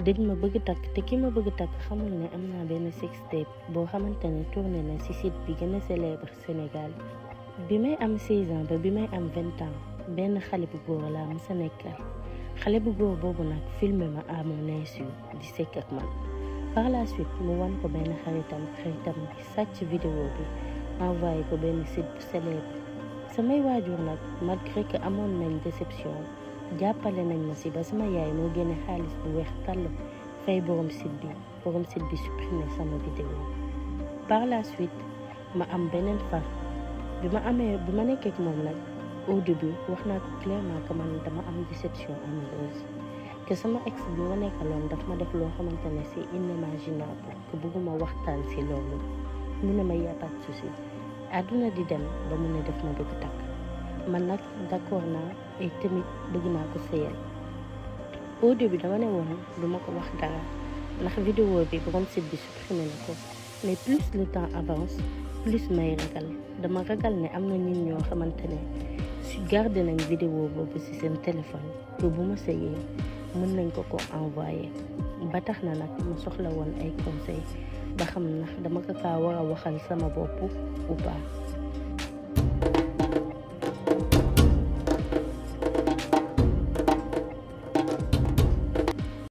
dañ ma bëgg takk te ki ma bëgg takk xamul ne am naa benn sextape boo xamante ne tourné na ci site bi gën a célèbre Sénégal. bi may am 16 ans ba bi may am 20 ans benn xale bu góor laa mës a nekkal xale bu góor boobu nag filmé ma à mon insu di sekk ak man. par la suite mu wan ko benn xaritam bi sàcc vidéo bi envoyé ko benn site bu célèbre. samay waajur nag malgré que amoon nañ déception jàppale nañ ma ci ba sama yaay moo génne xaalis bu weex tàll fay borom site bi supprimer sama vidéo. par la suite ma am beneen far bi ma nekkee ak moom nag au début wax naa ko clairement que man dama am déception amoureuse que sama ex bi ma nekkaloon daf ma def loo xamante ne c'est inimaginable que bëgguma waxtaan ci loolu. mu ne ma y a pas de souci àdduna di dem ba mu ne def ma bëgg takk man nag d'accord naa et tamit bëgg naa ko sëyal. au début dama ne woon duma ko wax dara ndax vidéo bi borom site bi supprimé na ko mais plus le temps avance plus may ragal dama ragal ne am na nit ñoo xamante ne su gardé nañ vidéo boobu ci seen téléphone te bu ma sëyee mën nañ ko envoyé. ba tax na nag ma soxla woon ay conseils ba xam ndax dama ko kaa war a waxal sama bopp ou pas.